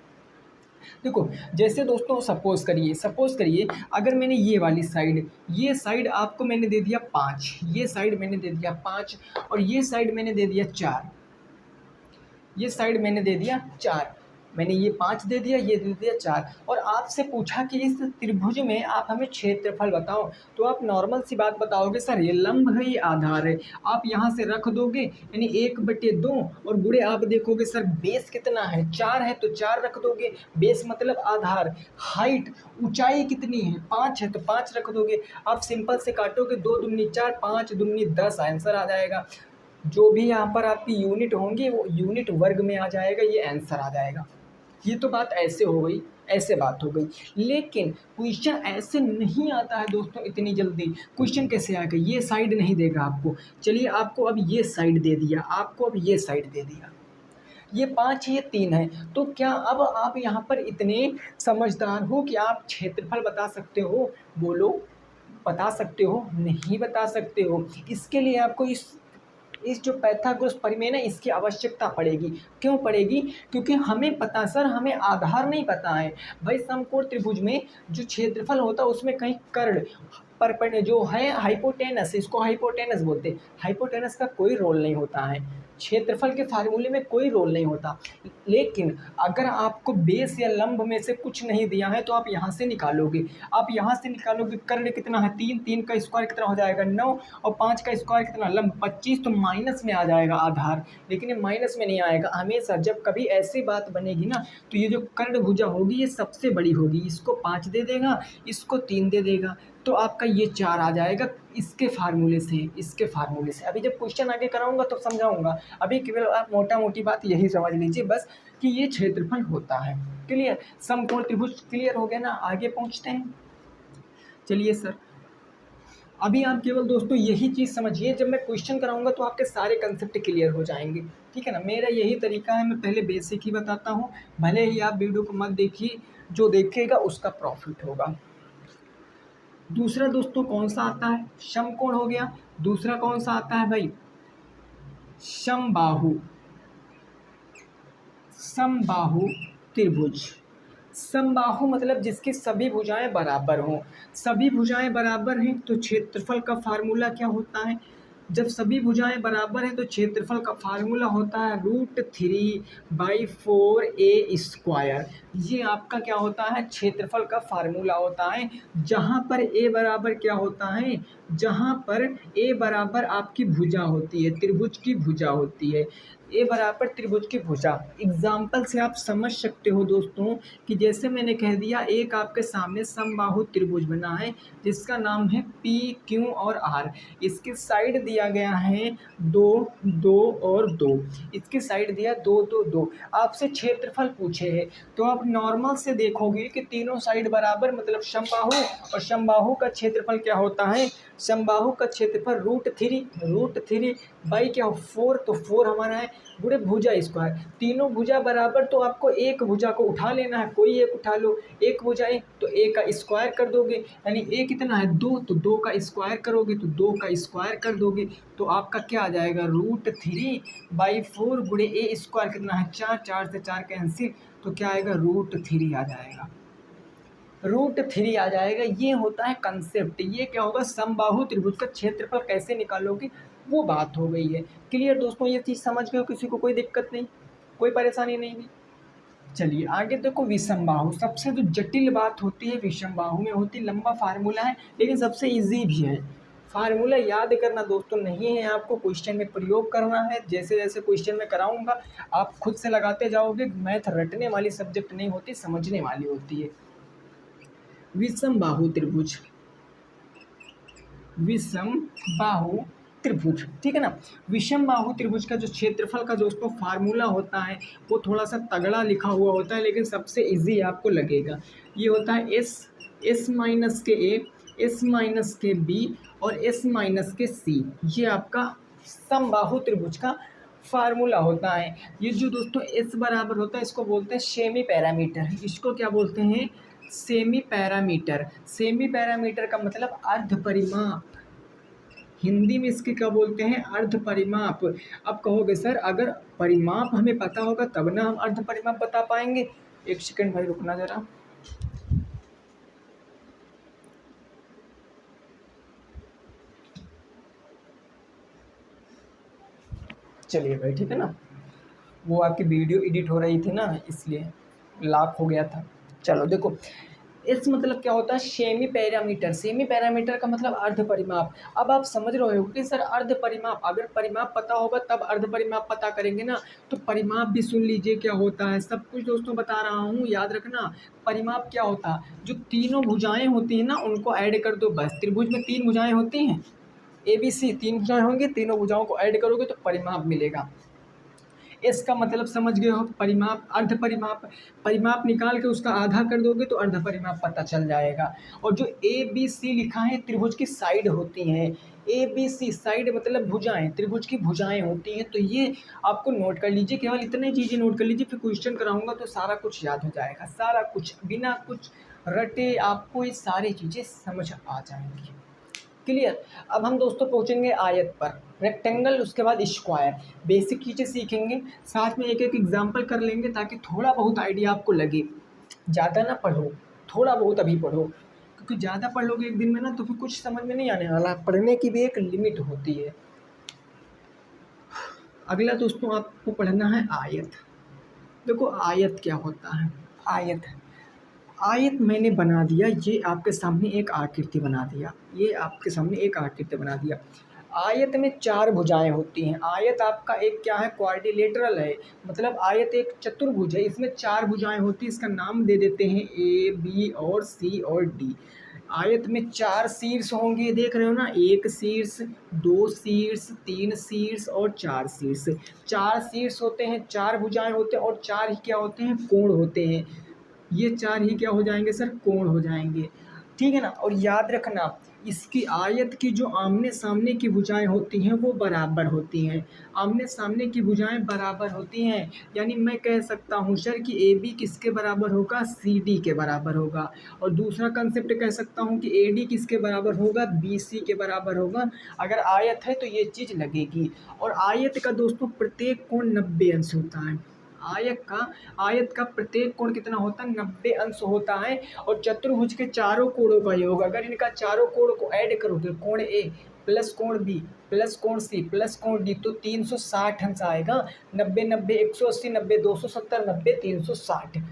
देखो जैसे दोस्तों सपोज करिए अगर मैंने ये साइड आपको मैंने दे दिया 5, ये साइड मैंने दे दिया 5 और ये साइड मैंने दे दिया 4, ये साइड मैंने दे दिया 4, मैंने ये 5 दे दिया, ये दे दिया 4 और आपसे पूछा कि इस त्रिभुज में आप हमें क्षेत्रफल बताओ। तो आप नॉर्मल सी बात बताओगे सर ये लंब है ये आधार है, आप यहाँ से रख दोगे यानी 1/2 और गुणे आप देखोगे सर बेस कितना है 4 है तो 4 रख दोगे, बेस मतलब आधार। हाइट ऊंचाई कितनी है 5 है तो 5 रख दोगे। आप सिंपल से काटोगे 2 दूनी 4 5 दूनी 10 आंसर आ जाएगा। जो भी यहाँ पर आपकी यूनिट होंगी वो यूनिट वर्ग में आ जाएगा, ये आंसर आ जाएगा। ये तो बात ऐसे हो गई, ऐसे बात हो गई। लेकिन क्वेश्चन ऐसे नहीं आता है दोस्तों इतनी जल्दी। क्वेश्चन कैसे आएगा, ये साइड नहीं देगा आपको। चलिए आपको अब ये साइड दे दिया, आपको अब ये साइड दे दिया, ये 5 ये 3 है। तो क्या अब आप यहाँ पर इतने समझदार हो कि आप क्षेत्रफल बता सकते हो? बोलो, बता सकते हो? नहीं बता सकते हो। इसके लिए आपको इस जो पाइथागोरस प्रमेय ना इसकी आवश्यकता पड़ेगी। क्यों पड़ेगी? क्योंकि हमें पता सर हमें आधार नहीं पता है भाई। समकोण त्रिभुज में जो क्षेत्रफल होता है उसमें कहीं कर्ण परपेंड जो है हाइपोटेनस, इसको हाइपोटेनस बोलते हैं, हाइपोटेनस का कोई रोल नहीं होता है, क्षेत्रफल के फार्मूले में कोई रोल नहीं होता। लेकिन अगर आपको बेस या लंब में से कुछ नहीं दिया है तो आप यहाँ से निकालोगे, आप यहाँ से निकालोगे कर्ण कितना है 3, 3 का स्क्वायर कितना हो जाएगा 9 और 5 का स्क्वायर कितना लंब 25, तो माइनस में आ जाएगा आधार। लेकिन ये माइनस में नहीं आएगा हमेशा। जब कभी ऐसी बात बनेगी ना तो ये जो कर्ण भुजा होगी ये सबसे बड़ी होगी, इसको 5 दे देगा, इसको 3 दे देगा, तो आपका ये 4 आ जाएगा इसके फार्मूले से, इसके फार्मूले से। अभी जब क्वेश्चन आगे कराऊंगा तो समझाऊंगा, अभी केवल आप मोटा मोटी बात यही समझ लीजिए बस कि ये क्षेत्रफल होता है। क्लियर? समकोण त्रिभुज क्लियर हो गया ना? आगे पहुंचते हैं। चलिए सर अभी आप केवल दोस्तों यही चीज़ समझिए, जब मैं क्वेश्चन कराऊंगा तो आपके सारे कंसेप्ट क्लियर हो जाएंगे। ठीक है ना? मेरा यही तरीका है, मैं पहले बेसिक ही बताता हूँ, भले ही आप वीडियो को मत देखिए, जो देखेगा उसका प्रॉफिट होगा। दूसरा दोस्तों कौन सा आता है? समकोण हो गया। दूसरा कौन सा आता है भाई? समबाहु, समबाहु त्रिभुज। समबाहु मतलब जिसकी सभी भुजाएं बराबर हों। सभी भुजाएं बराबर हैं तो क्षेत्रफल का फार्मूला क्या होता है? जब सभी भुजाएं बराबर हैं तो क्षेत्रफल का फार्मूला होता है √3/4a²। ये आपका क्या होता है? क्षेत्रफल का फार्मूला होता है। जहाँ पर a बराबर क्या होता है? जहाँ पर a बराबर आपकी भुजा होती है, त्रिभुज की भुजा होती है, ए बराबर त्रिभुज की भुजा। एग्जाम्पल से आप समझ सकते हो दोस्तों कि जैसे मैंने कह दिया एक आपके सामने समबाहु त्रिभुज बना है जिसका नाम है पी क्यू और आर। इसकी साइड दिया गया है 2, 2 और 2। इसकी साइड दिया 2, 2, 2। आपसे क्षेत्रफल पूछे है तो आप नॉर्मल से देखोगे कि तीनों साइड बराबर मतलब समबाहु, और समबाहु का क्षेत्रफल क्या होता है? समबाहु का क्षेत्रफल √3 बाई क्या 4, तो 4 हमारा है गुणे भुजा स्क्वायर। तीनों भुजा बराबर तो आपको एक भुजा को उठा लेना है, कोई एक उठा लो, एक भुजा है तो एक का स्क्वायर कर दोगे, यानी ए कितना है 2, तो 2 का स्क्वायर करोगे तो 2 का स्क्वायर कर दोगे तो आपका क्या आ जाएगा √3/4 गुणे ए स्क्वायर कितना है 4, 4 से 4 कैंसिल, तो क्या आएगा √3 आ जाएगा, √3 आ जाएगा। ये होता है कंसेप्ट। ये क्या होगा? समबाहु त्रिभुज का क्षेत्रफल कैसे निकालोगे वो बात हो गई है। क्लियर दोस्तों? ये चीज़ समझ गए हो? किसी को कोई दिक्कत नहीं, कोई परेशानी नहीं हुई? चलिए आगे देखो विषमबाहु। सबसे जो जटिल बात होती है विषमबाहु में होती, लंबा फार्मूला है लेकिन सबसे इजी भी है। फार्मूला याद करना दोस्तों नहीं है, आपको क्वेश्चन में प्रयोग करना है। जैसे जैसे क्वेश्चन में कराऊंगा आप खुद से लगाते जाओगे। मैथ रटने वाली सब्जेक्ट नहीं होती, समझने वाली होती है। विषम बाहु त्रिभुज, विषम बाहु त्रिभुज, ठीक है ना। विषम बाहु त्रिभुज का जो क्षेत्रफल का दोस्तों फार्मूला होता है वो थोड़ा सा तगड़ा लिखा हुआ होता है, लेकिन सबसे इजी आपको लगेगा। ये होता है एस माइनस के ए, एस माइनस के बी और एस माइनस के सी। ये आपका समबाहु त्रिभुज का फार्मूला होता है। ये जो दोस्तों एस बराबर होता है इसको बोलते हैं सेमी पैरामीटर। इसको क्या बोलते हैं? Semi parameter. सेमी पैरामीटर का मतलब अर्ध परिमाप। हिंदी में इसके क्या बोलते हैं? अर्ध परिमाप। अब कहोगे सर अगर परिमाप हमें पता होगा तब ना हम अर्ध परिमाप बता पाएंगे। एक सेकंड भाई रुकना जरा। चलिए भाई ठीक है ना, वो आपकी वीडियो एडिट हो रही थी ना इसलिए लॉक हो गया था। चलो देखो, इस मतलब क्या होता है? Semi parameter. सेमी पैरामीटर का मतलब अर्ध परिमाप। अब आप समझ रहे हो कि सर अर्ध परिमाप, अगर परिमाप पता होगा तब अर्ध परिमाप पता करेंगे ना। तो परिमाप भी सुन लीजिए क्या होता है। सब कुछ दोस्तों बता रहा हूँ, याद रखना। परिमाप क्या होता है? जो तीनों भुजाएं होती हैं ना उनको ऐड कर दो बस। त्रिभुज में 3 भुजाएं होती हैं, ABC 3 भुजाएं होंगी, तीनों भुजाओं को ऐड करोगे तो परिमाप मिलेगा। इसका मतलब समझ गए हो? परिमाप, अर्ध परिमाप। परिमाप निकाल के उसका आधा कर दोगे तो अर्ध परिमाप पता चल जाएगा। और जो ABC लिखा है त्रिभुज की साइड होती हैं। ABC साइड मतलब भुजाएं, त्रिभुज की भुजाएं होती हैं। तो ये आपको नोट कर लीजिए, केवल इतने चीज़ें नोट कर लीजिए, फिर क्वेश्चन कराऊंगा तो सारा कुछ याद हो जाएगा। सारा कुछ बिना कुछ रटे आपको ये सारी चीज़ें समझ आ जाएंगी। क्लियर। अब हम दोस्तों पहुंचेंगे आयत पर, रेक्टेंगल, उसके बाद स्क्वायर। बेसिक चीज़ें सीखेंगे, साथ में एक एक एग्जांपल कर लेंगे ताकि थोड़ा बहुत आइडिया आपको लगे। ज़्यादा ना पढ़ो, थोड़ा बहुत अभी पढ़ो, क्योंकि ज़्यादा पढ़ लोगे एक दिन में ना तो फिर कुछ समझ में नहीं आने वाला। पढ़ने की भी एक लिमिट होती है। अगला दोस्तों आपको पढ़ना है आयत। देखो आयत क्या होता है? आयत, आयत मैंने बना दिया, ये आपके सामने एक आकृति बना दिया, ये आपके सामने एक आकृति बना दिया। आयत में 4 भुजाएं होती हैं। आयत आपका एक क्या है? क्वाड्रिलेटरल है, मतलब आयत एक चतुर्भुज है। इसमें 4 भुजाएं होती हैं, इसका नाम दे देते हैं A, B और C और D। आयत में 4 शीर्ष होंगे, देख रहे हो ना? 1 शीर्ष, 2 शीर्ष, 3 शीर्ष और 4 शीर्ष। 4 शीर्ष होते हैं, 4 भुजाएं होते हैं और 4 ही क्या होते हैं? कोण होते हैं। ये 4 ही क्या हो जाएंगे सर? कोण हो जाएंगे, ठीक है ना। और याद रखना इसकी आयत की जो आमने सामने की भुजाएं होती हैं वो बराबर होती हैं। आमने सामने की भुजाएं बराबर होती हैं, यानी मैं कह सकता हूँ सर कि AB किसके बराबर होगा? CD के बराबर होगा। और दूसरा कंसेप्ट कह सकता हूँ कि AD किसके बराबर होगा? BC के बराबर होगा। अगर आयत है तो ये चीज़ लगेगी। और आयत का दोस्तों प्रत्येक कोण 90 अंश होता है। आयत का प्रत्येक कोण कितना होता है? 90 अंश होता है। और चतुर्भुज के चारों कोणों का योग, अगर इनका चारों कोण को ऐड करोगे, कोण A प्लस कोण B प्लस कोण C प्लस कोण D, तो 360 अंश आएगा। 90 90 180, 90 270, 90 360।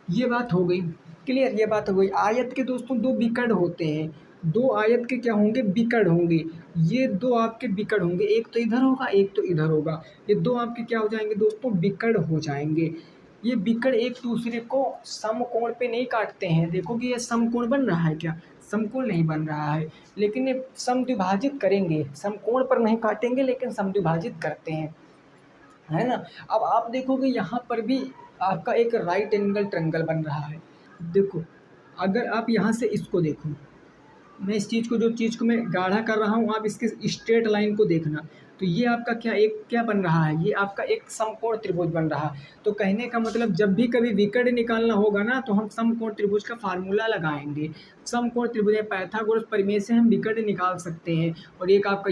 ये बात हो गई क्लियर, ये बात हो गई। आयत के दोस्तों 2 विकर्ण होते हैं। 2 आयत के क्या होंगे? विकर्ण होंगे। ये 2 आपके विकर्ण होंगे, एक तो इधर होगा एक तो इधर होगा। ये 2 आपके क्या हो जाएंगे दोस्तों? विकर्ण हो जाएंगे। ये विकर्ण एक दूसरे को समकोण पे नहीं काटते हैं। देखो कि ये समकोण बन रहा है क्या? समकोण नहीं बन रहा है, लेकिन ये समद्विभाजित करेंगे। समकोण पर नहीं काटेंगे लेकिन समद्विभाजित करते हैं, है ना। अब आप देखोगे यहाँ पर भी आपका एक राइट एंगल ट्रायंगल बन रहा है। देखो अगर आप यहाँ से इसको देखो, मैं इस चीज़ को, जो चीज़ को मैं गाढ़ा कर रहा हूँ, आप इसके स्ट्रेट लाइन को देखना। तो ये आपका क्या एक क्या बन रहा है? ये आपका एक समकोण त्रिभुज बन रहा है। तो कहने का मतलब जब भी कभी विकर्ण निकालना होगा ना तो हम समकोण त्रिभुज का फार्मूला लगाएंगे। समकोण त्रिभुज पाइथागोरस प्रमेय से हम विकर्ण निकाल सकते हैं। और एक आपका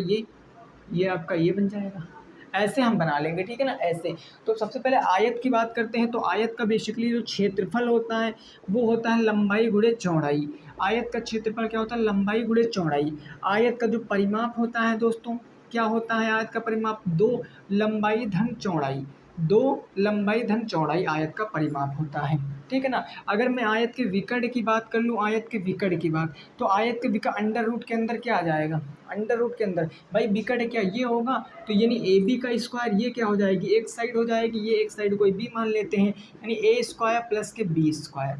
ये आपका ये बन जाएगा। ऐसे हम बना लेंगे, ठीक है ना, ऐसे। तो सबसे पहले आयत की बात करते हैं। तो आयत का बेसिकली जो क्षेत्रफल होता है वो होता है लंबाई गुणे चौड़ाई। आयत का क्षेत्रफल क्या होता है? लंबाई गुणे चौड़ाई। आयत का जो परिमाप होता है दोस्तों, क्या होता है आयत का परिमाप? 2 लंबाई धन चौड़ाई। दो लंबाई धन चौड़ाई आयत का परिमाप होता है। ठीक है ना। अगर मैं आयत के विकर्ण की बात कर लूँ, आयत के विकर्ण की बात, तो आयत के विकर्ण अंडर रूट के अंदर क्या आ जाएगा, अंडर रूट के अंदर भाई विकर्ण क्या ये होगा, तो यानी ए बी का स्क्वायर ये क्या हो जाएगी, एक साइड हो जाएगी, ये एक साइड कोई बी मान लेते हैं, यानी ए स्क्वायर प्लस के बी स्क्वायर,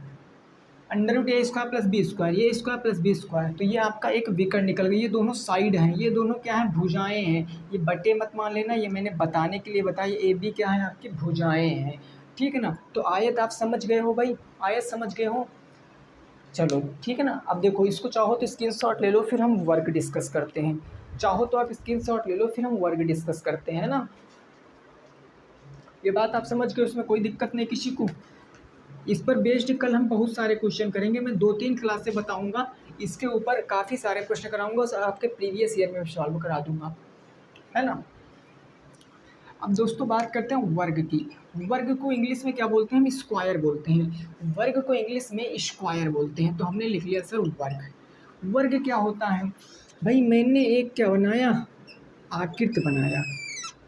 अंडर रूट ए स्क्वायर प्लस बी स्क्वायर, ये स्क्वायर प्लस बी स्क्वायर, तो ये आपका एक विकर्ण निकल गई। ये दोनों साइड हैं, ये दोनों क्या हैं, भुजाएं हैं। ये बटे मत मान लेना, ये मैंने बताने के लिए बताया, ए बी क्या है, आपकी भुजाएं हैं। ठीक है ना। तो आयत आप समझ गए हो भाई, आयत समझ गए हो। चलो ठीक है ना। अब देखो इसको चाहो तो स्क्रीनशॉट ले लो, फिर हम वर्क डिस्कस करते हैं। चाहो तो आप स्क्रीनशॉट ले लो, फिर हम वर्क डिस्कस करते हैं ना। ये बात आप समझ गए, उसमें कोई दिक्कत नहीं किसी को। इस पर बेस्ड कल हम बहुत सारे क्वेश्चन करेंगे, मैं 2-3 क्लासें बताऊंगा, इसके ऊपर काफ़ी सारे प्रश्न कराऊंगा और आपके प्रीवियस ईयर में सॉल्व करा दूंगा, है ना। अब दोस्तों बात करते हैं वर्ग की। वर्ग को इंग्लिश में क्या बोलते हैं, हम स्क्वायर बोलते हैं। वर्ग को इंग्लिश में स्क्वायर बोलते हैं। तो हमने लिख लिया सर वर्ग। वर्ग क्या होता है भाई, मैंने एक क्या बनाया, आकृति बनाया,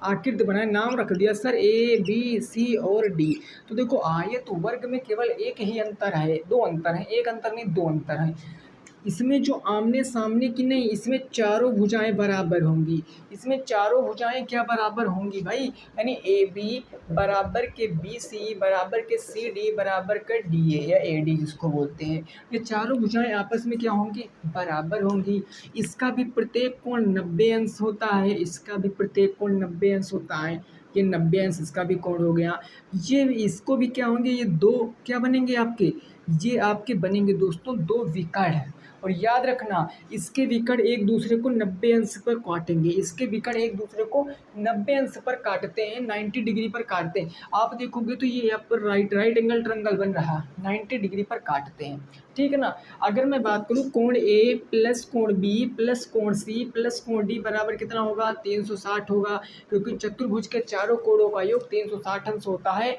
आकृति बनाया, नाम रख दिया सर ए बी सी और डी। तो देखो आयत वर्ग में केवल एक ही अंतर है, दो अंतर है, एक अंतर नहीं दो अंतर है। इसमें जो आमने सामने की नहीं, इसमें चारों भुजाएं बराबर होंगी। इसमें चारों भुजाएं क्या बराबर होंगी भाई, यानी ए बी बराबर के बी सी बराबर के सी डी बराबर के डी ए या ए डी जिसको बोलते हैं। ये चारों भुजाएं आपस में क्या होंगी, बराबर होंगी। इसका भी प्रत्येक कोण 90 अंश होता है, इसका भी प्रत्येक कोण 90 अंश होता है। ये 90 अंश इसका भी कोण हो गया। ये इसको भी क्या होंगे, ये दो क्या बनेंगे आपके, ये आपके बनेंगे दोस्तों दो विकर्ण। और याद रखना इसके विकर्ण एक दूसरे को 90 अंश पर काटेंगे, इसके विकर्ण एक दूसरे को 90 अंश पर काटते हैं, 90 डिग्री पर काटते हैं। आप देखोगे तो ये यहाँ पर राइट एंगल ट्रायंगल बन रहा, 90 डिग्री पर काटते हैं। ठीक है ना। अगर मैं बात करूँ कोण ए प्लस कोण बी प्लस कोण सी प्लस कोण डी बराबर कितना होगा, 360 होगा, क्योंकि चतुर्भुज के चारों कोणों का योग 360 अंश होता है।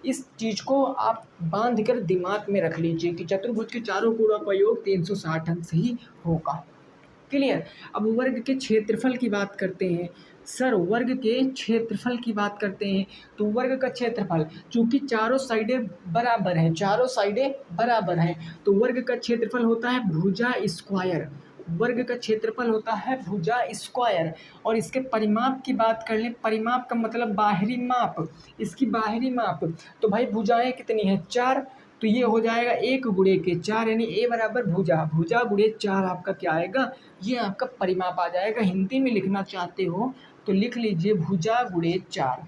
इस चीज़ को आप बांध कर दिमाग में रख लीजिए कि चतुर्भुज के चारों कोणों का योग 360 अंश ही होगा। क्लियर। अब वर्ग के क्षेत्रफल की बात करते हैं। सर वर्ग के क्षेत्रफल की बात करते हैं, तो वर्ग का क्षेत्रफल चूंकि चारों साइडें बराबर हैं, चारों साइडें बराबर हैं, तो वर्ग का क्षेत्रफल होता है भुजा स्क्वायर। वर्ग का क्षेत्रफल होता है भुजा स्क्वायर। और इसके परिमाप की बात कर लें, परिमाप का मतलब बाहरी माप, इसकी बाहरी माप, तो भाई भुजाएं कितनी हैं, 4, तो ये हो जाएगा 1 गुणे के 4, यानी ए बराबर भुजा, भुजा गुणे 4 आपका क्या आएगा, ये आपका परिमाप आ जाएगा। हिंदी में लिखना चाहते हो तो लिख लीजिए भुजा गुणे 4।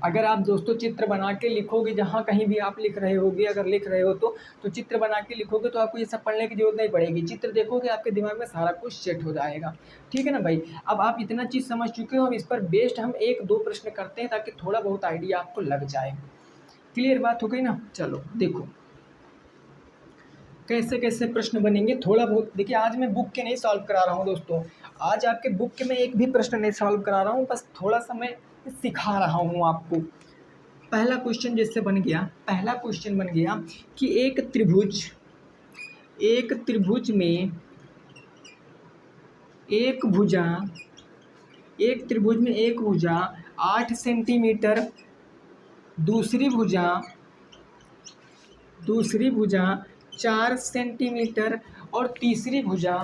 अगर आप दोस्तों चित्र बना के लिखोगे, जहाँ कहीं भी आप लिख रहे होगे, अगर लिख रहे हो तो चित्र बना के लिखोगे तो आपको ये सब पढ़ने की जरूरत नहीं पड़ेगी। चित्र देखोगे आपके दिमाग में सारा कुछ सेट हो जाएगा। ठीक है ना भाई। अब आप इतना चीज़ समझ चुके हो, अब इस पर बेस्ड हम 1-2 प्रश्न करते हैं ताकि थोड़ा बहुत आइडिया आपको लग जाए। क्लियर बात हो गई ना। चलो देखो कैसे कैसे प्रश्न बनेंगे, थोड़ा बहुत देखिए। आज मैं बुक के नहीं सॉल्व करा रहा हूँ दोस्तों, आज आपके बुक के मैं एक भी प्रश्न नहीं सॉल्व करा रहा हूँ, बस थोड़ा सा मैं सिखा रहा हूँ आपको। पहला क्वेश्चन जैसे बन गया, पहला क्वेश्चन बन गया कि एक त्रिभुज में एक भुजा 8 सेंटीमीटर, दूसरी भुजा 4 सेंटीमीटर और तीसरी भुजा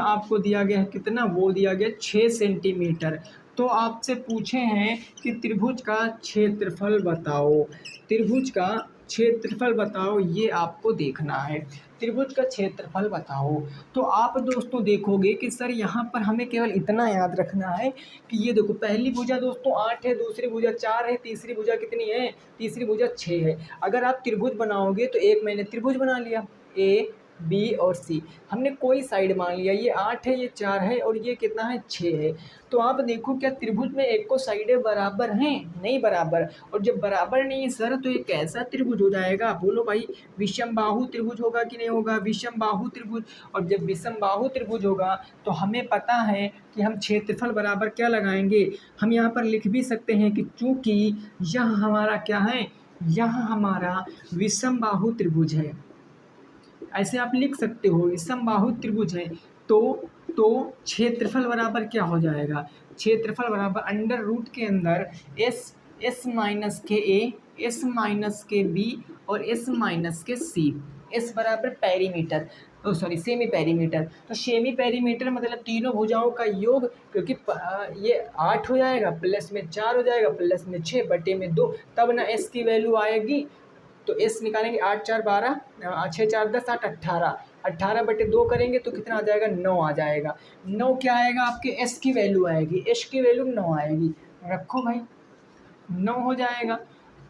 आपको दिया गया है कितना, वो दिया गया 6 सेंटीमीटर। तो आपसे पूछे हैं कि त्रिभुज का क्षेत्रफल बताओ, त्रिभुज का क्षेत्रफल बताओ, ये आपको देखना है। त्रिभुज का क्षेत्रफल बताओ। तो आप दोस्तों देखोगे कि सर यहाँ पर हमें केवल इतना याद रखना है कि ये देखो पहली भुजा दोस्तों 8 है, दूसरी भुजा 4 है, तीसरी भुजा कितनी है, तीसरी भुजा 6 है। अगर आप त्रिभुज बनाओगे तो एक मैंने त्रिभुज बना लिया, ए बी और सी, हमने कोई साइड मान लिया, ये 8 है, ये 4 है और ये कितना है, 6 है। तो आप देखो क्या त्रिभुज में एक को साइडें बराबर हैं, नहीं बराबर। और जब बराबर नहीं है सर तो ये कैसा त्रिभुज हो जाएगा, बोलो भाई, विषमबाहु त्रिभुज होगा कि नहीं होगा, विषमबाहु त्रिभुज। और जब विषमबाहु त्रिभुज होगा तो हमें पता है कि हम क्षेत्रफल बराबर क्या लगाएंगे, हम यहाँ पर लिख भी सकते हैं कि चूँकि यह हमारा क्या है, यह हमारा विषमबाहु त्रिभुज है, ऐसे आप लिख सकते हो, समबाहु त्रिभुज है। तो क्षेत्रफल बराबर क्या हो जाएगा, क्षेत्रफल बराबर अंडर रूट के अंदर एस माइनस के ए, एस माइनस के बी और एस माइनस के सी। एस बराबर पेरीमीटर, सॉरी सेमी पेरीमीटर। तो सेमी पेरीमीटर मतलब तीनों भुजाओं का योग, क्योंकि ये 8 हो जाएगा, प्लस में 4 हो जाएगा, प्लस में 6 बटे में 2, तब ना एस की वैल्यू आएगी। तो एस निकालेंगे, 8 4 12, 6 4 10 8 18, 18 बटे 2 करेंगे तो कितना आ जाएगा, 9 आ जाएगा। 9 क्या आएगा, आपके एस की वैल्यू आएगी, एस की वैल्यू 9 आएगी। रखो भाई, 9 हो जाएगा।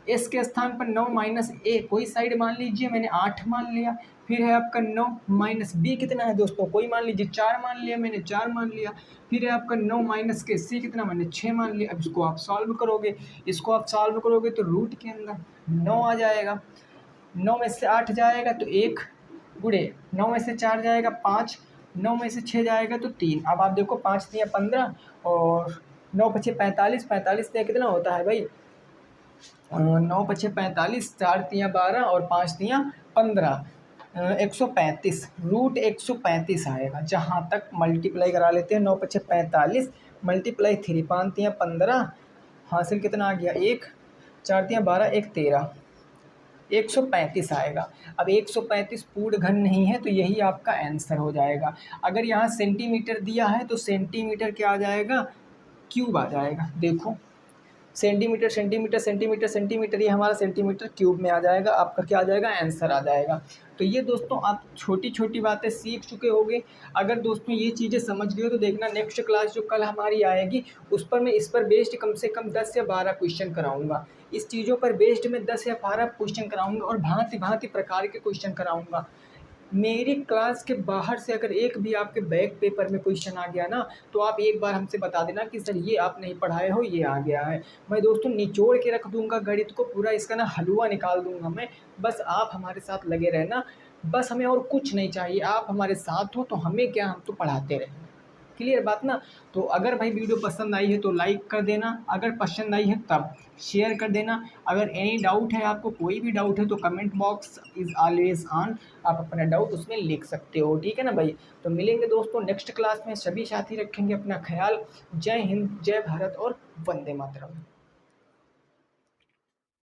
एस के स्थान पर 9 माइनस ए कोई साइड मान लीजिए, मैंने 8 मान लिया। फिर है आपका 9 माइनस बी कितना है दोस्तों, कोई मान लीजिए 4 मान लिया, मैंने 4 मान लिया। फिर है आपका 9 माइनस के सी कितना, मैंने 6 मान लिया। अब इसको आप सॉल्व करोगे, इसको आप सॉल्व करोगे तो रूट के अंदर 9 आ जाएगा। 9 में से 8 जाएगा तो 1 गुणे, 9 में से 4 जाएगा 5, 9 में से 6 जाएगा तो 3। अब आप देखो 5 दिया 15 और 9 पछे 45, 45 दिया कितना होता है भाई, 9 पछे 45, 4 तियाँ 12 और 5 तियाँ 15, 135, रूट 135 आएगा। जहाँ तक मल्टीप्लाई करा लेते हैं, 9 पछे 45 मल्टीप्लाई 3, 5 तियाँ 15, हासिल कितना आ गया 1, 4 तियाँ 12, 1 13, 135 आएगा। अब 135 पूर्ण घन नहीं है तो यही आपका आंसर हो जाएगा। अगर यहाँ सेंटीमीटर दिया है तो सेंटीमीटर क्या आ जाएगा, क्यूब आ जाएगा। देखो सेंटीमीटर सेंटीमीटर सेंटीमीटर सेंटीमीटर, ये हमारा सेंटीमीटर क्यूब में आ जाएगा, आपका क्या आ जाएगा, आंसर आ जाएगा। तो ये दोस्तों आप छोटी छोटी बातें सीख चुके होंगे। अगर दोस्तों ये चीज़ें समझ गए हो तो देखना नेक्स्ट क्लास जो कल हमारी आएगी उस पर मैं इस पर बेस्ड कम से कम 10 या 12 क्वेश्चन कराऊंगा। इस चीज़ों पर बेस्ड मैं 10 या 12 क्वेश्चन कराऊंगा और भांति भांति प्रकार के क्वेश्चन कराऊंगा। मेरी क्लास के बाहर से अगर एक भी आपके बैक पेपर में क्वेश्चन आ गया ना, तो आप एक बार हमसे बता देना कि सर ये आप नहीं पढ़ाए हो, ये आ गया है। मैं दोस्तों निचोड़ के रख दूंगा गणित को, पूरा इसका ना हलवा निकाल दूंगा मैं। बस आप हमारे साथ लगे रहना, बस हमें और कुछ नहीं चाहिए, आप हमारे साथ हो तो हमें क्या, हम तो पढ़ाते रहें। क्लियर बात ना। तो अगर भाई वीडियो पसंद आई है तो लाइक कर देना, अगर पसंद आई है तब शेयर कर देना। अगर एनी डाउट है, आपको कोई भी डाउट है तो comment box is always on, आप अपना डाउट उसमें लिख सकते हो, ठीक है ना भाई। तो मिलेंगे दोस्तों नेक्स्ट क्लास में, सभी साथी रखेंगे अपना ख्याल। जय हिंद, जय भारत और वंदे मातरम।